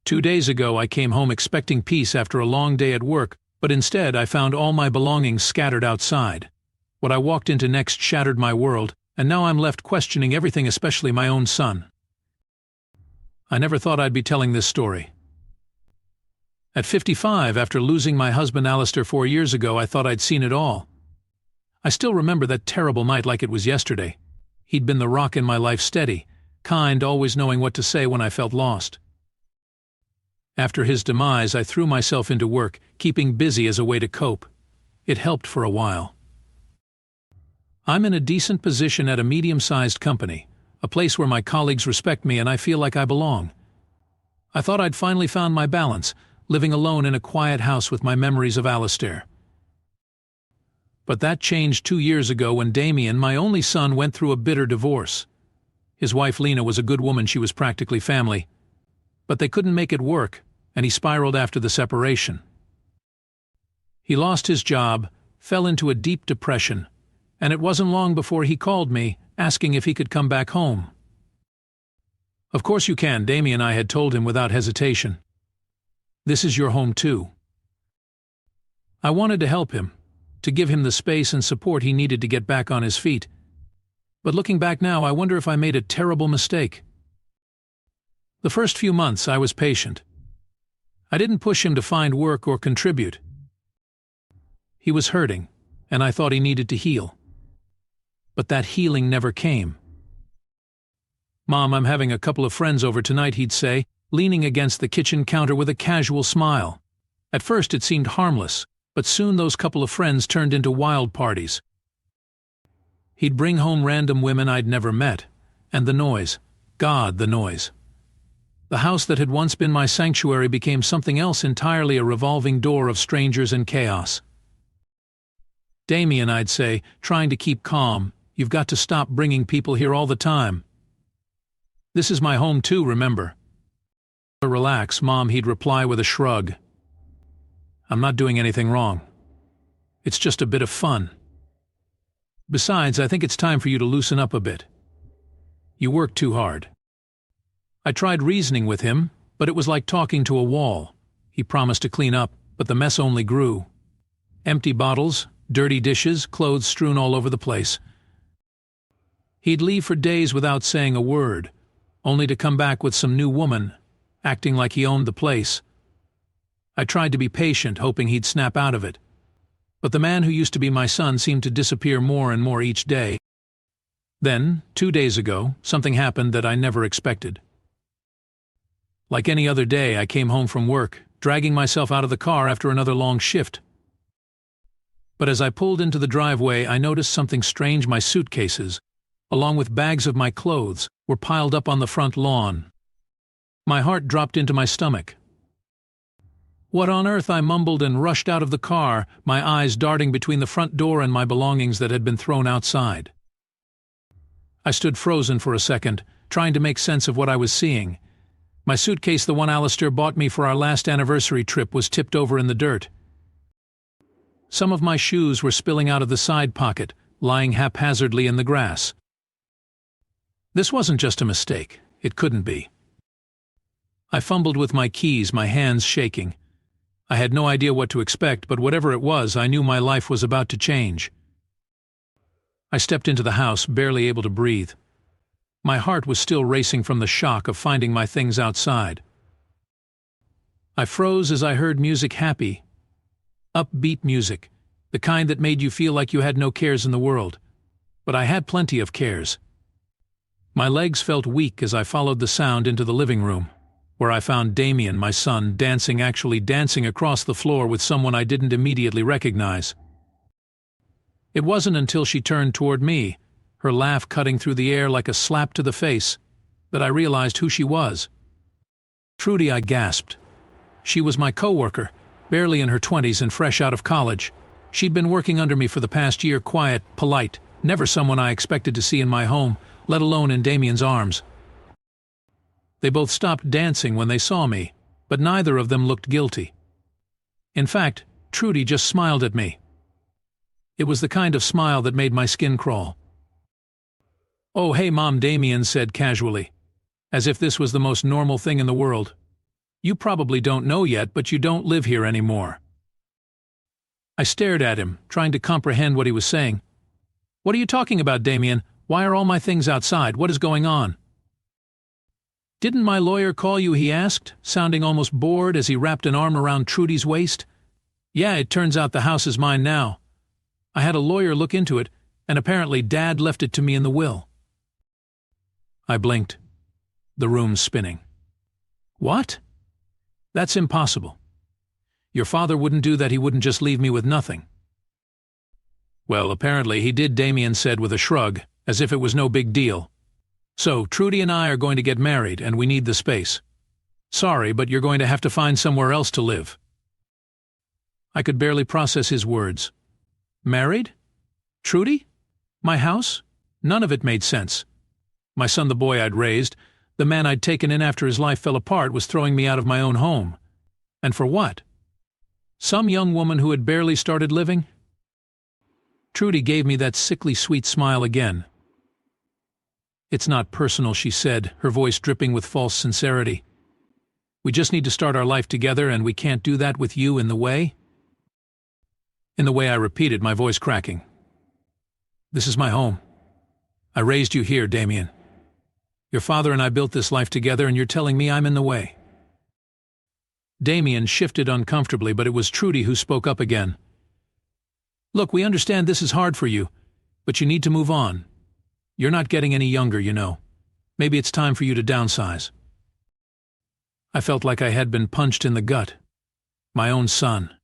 2 days ago I came home expecting peace after a long day at work, but instead I found all my belongings scattered outside. What I walked into next shattered my world, and now I'm left questioning everything, especially my own son. I never thought I'd be telling this story. At 55, after losing my husband Alistair 4 years ago, I thought I'd seen it all. I still remember that terrible night like it was yesterday. He'd been the rock in my life, steady, kind, always knowing what to say when I felt lost. After his demise, I threw myself into work, keeping busy as a way to cope. It helped for a while. I'm in a decent position at a medium-sized company, a place where my colleagues respect me and I feel like I belong. I thought I'd finally found my balance, living alone in a quiet house with my memories of Alistair. But that changed 2 years ago when Damien, my only son, went through a bitter divorce. His wife Lena was a good woman, she was practically family. But they couldn't make it work, and he spiraled after the separation. He lost his job, fell into a deep depression, and it wasn't long before he called me, asking if he could come back home. "Of course you can," Damien and I had told him without hesitation. "This is your home too." I wanted to help him, to give him the space and support he needed to get back on his feet. But looking back now, I wonder if I made a terrible mistake. The first few months I was patient. I didn't push him to find work or contribute. He was hurting, and I thought he needed to heal. But that healing never came. "Mom, I'm having a couple of friends over tonight," he'd say, leaning against the kitchen counter with a casual smile. At first it seemed harmless, but soon those couple of friends turned into wild parties. He'd bring home random women I'd never met, and the noise. God, the noise. The house that had once been my sanctuary became something else entirely, a revolving door of strangers and chaos. "Damien," I'd say, trying to keep calm, "you've got to stop bringing people here all the time. This is my home too, remember." "Relax, Mom," he'd reply with a shrug. "I'm not doing anything wrong. It's just a bit of fun. Besides, I think it's time for you to loosen up a bit. You work too hard." I tried reasoning with him, but it was like talking to a wall. He promised to clean up, but the mess only grew. Empty bottles, dirty dishes, clothes strewn all over the place. He'd leave for days without saying a word, only to come back with some new woman, acting like he owned the place. I tried to be patient, hoping he'd snap out of it. But the man who used to be my son seemed to disappear more and more each day. Then, 2 days ago, something happened that I never expected. Like any other day, I came home from work, dragging myself out of the car after another long shift. But as I pulled into the driveway, I noticed something strange. My suitcases, along with bags of my clothes, were piled up on the front lawn. My heart dropped into my stomach. "What on earth?" I mumbled and rushed out of the car, my eyes darting between the front door and my belongings that had been thrown outside. I stood frozen for a second, trying to make sense of what I was seeing. My suitcase, the one Alistair bought me for our last anniversary trip, was tipped over in the dirt. Some of my shoes were spilling out of the side pocket, lying haphazardly in the grass. This wasn't just a mistake. It couldn't be. I fumbled with my keys, my hands shaking. I had no idea what to expect, but whatever it was, I knew my life was about to change. I stepped into the house, barely able to breathe. My heart was still racing from the shock of finding my things outside. I froze as I heard music, happy, upbeat music, the kind that made you feel like you had no cares in the world. But I had plenty of cares. My legs felt weak as I followed the sound into the living room, where I found Damien, my son, actually dancing across the floor with someone I didn't immediately recognize. It wasn't until she turned toward me, her laugh cutting through the air like a slap to the face, that I realized who she was. "Trudy," I gasped. She was my coworker, barely in her 20s and fresh out of college. She'd been working under me for the past year, quiet, polite, never someone I expected to see in my home, let alone in Damien's arms. They both stopped dancing when they saw me, but neither of them looked guilty. In fact, Trudy just smiled at me. It was the kind of smile that made my skin crawl. "Oh, hey, Mom," Damien said casually, as if this was the most normal thing in the world. You probably don't know yet, but you don't live here anymore. I stared at him, trying to comprehend what he was saying. What are you talking about, Damien? Why are all my things outside? What is going on? Didn't my lawyer call you? He asked, sounding almost bored as he wrapped an arm around Trudy's waist. Yeah, it turns out the house is mine now. I had a lawyer look into it, and apparently Dad left it to me in the will. I blinked. The room's spinning. What? That's impossible. Your father wouldn't do that. He wouldn't just leave me with nothing. Well, apparently he did, Damien said with a shrug, as if it was no big deal. So, Trudy and I are going to get married, and we need the space. Sorry, but you're going to have to find somewhere else to live. I could barely process his words. Married? Trudy? My house? None of it made sense. My son, the boy I'd raised, the man I'd taken in after his life fell apart, was throwing me out of my own home. And for what? Some young woman who had barely started living? Trudy gave me that sickly sweet smile again. It's not personal, she said, her voice dripping with false sincerity. We just need to start our life together, and we can't do that with you in the way. In the way, I repeated, my voice cracking. This is my home. I raised you here, Damien. Your father and I built this life together, and you're telling me I'm in the way. Damien shifted uncomfortably, but it was Trudy who spoke up again. Look, we understand this is hard for you, but you need to move on. You're not getting any younger, you know. Maybe it's time for you to downsize. I felt like I had been punched in the gut. My own son.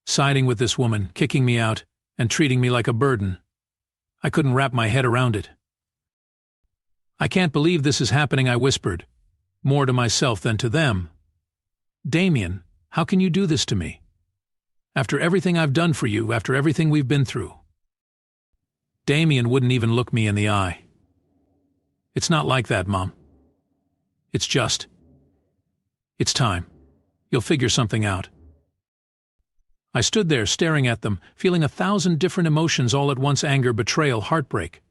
Siding with this woman, kicking me out, and treating me like a burden. I couldn't wrap my head around it. I can't believe this is happening, I whispered, more to myself than to them. Damien, how can you do this to me? After everything I've done for you, after everything we've been through. Damien wouldn't even look me in the eye. It's not like that, Mom. It's just... It's time. You'll figure something out. I stood there staring at them, feeling 1,000 different emotions all at once: anger, betrayal, heartbreak.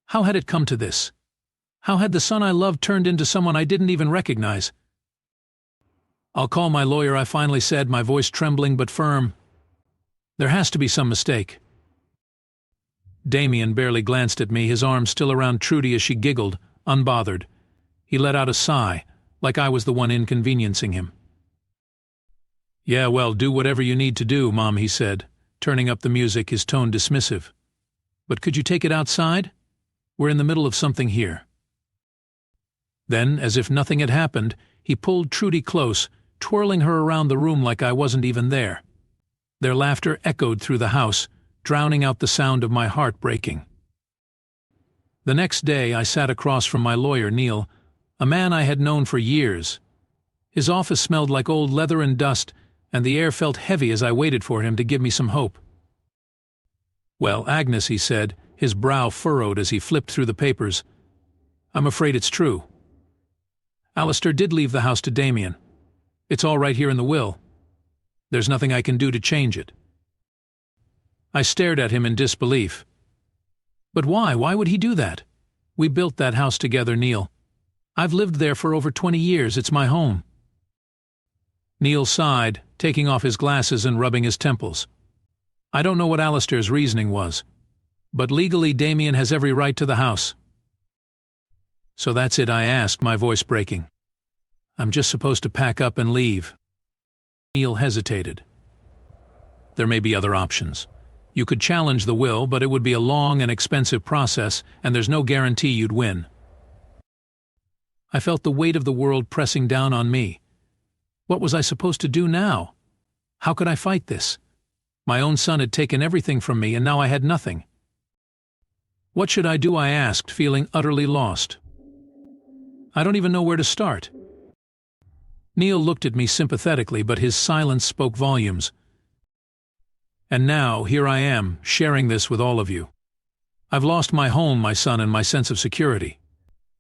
How had it come to this? How had the son I loved turned into someone I didn't even recognize? I'll call my lawyer, I finally said, my voice trembling but firm. There has to be some mistake. Damien barely glanced at me, his arm still around Trudy as she giggled, unbothered. He let out a sigh, like I was the one inconveniencing him. Yeah, well, do whatever you need to do, Mom, he said, turning up the music, his tone dismissive. But could you take it outside? We're in the middle of something here. Then, as if nothing had happened, he pulled Trudy close, twirling her around the room like I wasn't even there. Their laughter echoed through the house, drowning out the sound of my heart breaking. The next day I sat across from my lawyer, Neil, a man I had known for years. His office smelled like old leather and dust, and the air felt heavy as I waited for him to give me some hope. Well, Agnes, he said, his brow furrowed as he flipped through the papers, I'm afraid it's true. Alistair did leave the house to Damien. It's all right here in the will. There's nothing I can do to change it. I stared at him in disbelief. But why? Why would he do that? We built that house together, Neil. I've lived there for over 20 years. It's my home. Neil sighed, taking off his glasses and rubbing his temples. I don't know what Alistair's reasoning was, but legally Damien has every right to the house. So that's it, I asked, my voice breaking. I'm just supposed to pack up and leave. Neil hesitated. There may be other options. You could challenge the will, but it would be a long and expensive process, and there's no guarantee you'd win. I felt the weight of the world pressing down on me. What was I supposed to do now? How could I fight this? My own son had taken everything from me, and now I had nothing. What should I do? I asked, feeling utterly lost. I don't even know where to start. Neil looked at me sympathetically, but his silence spoke volumes. And now, here I am, sharing this with all of you. I've lost my home, my son, and my sense of security.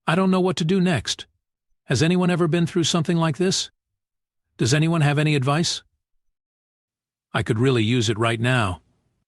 I don't know what to do next. Has anyone ever been through something like this? Does anyone have any advice? I could really use it right now.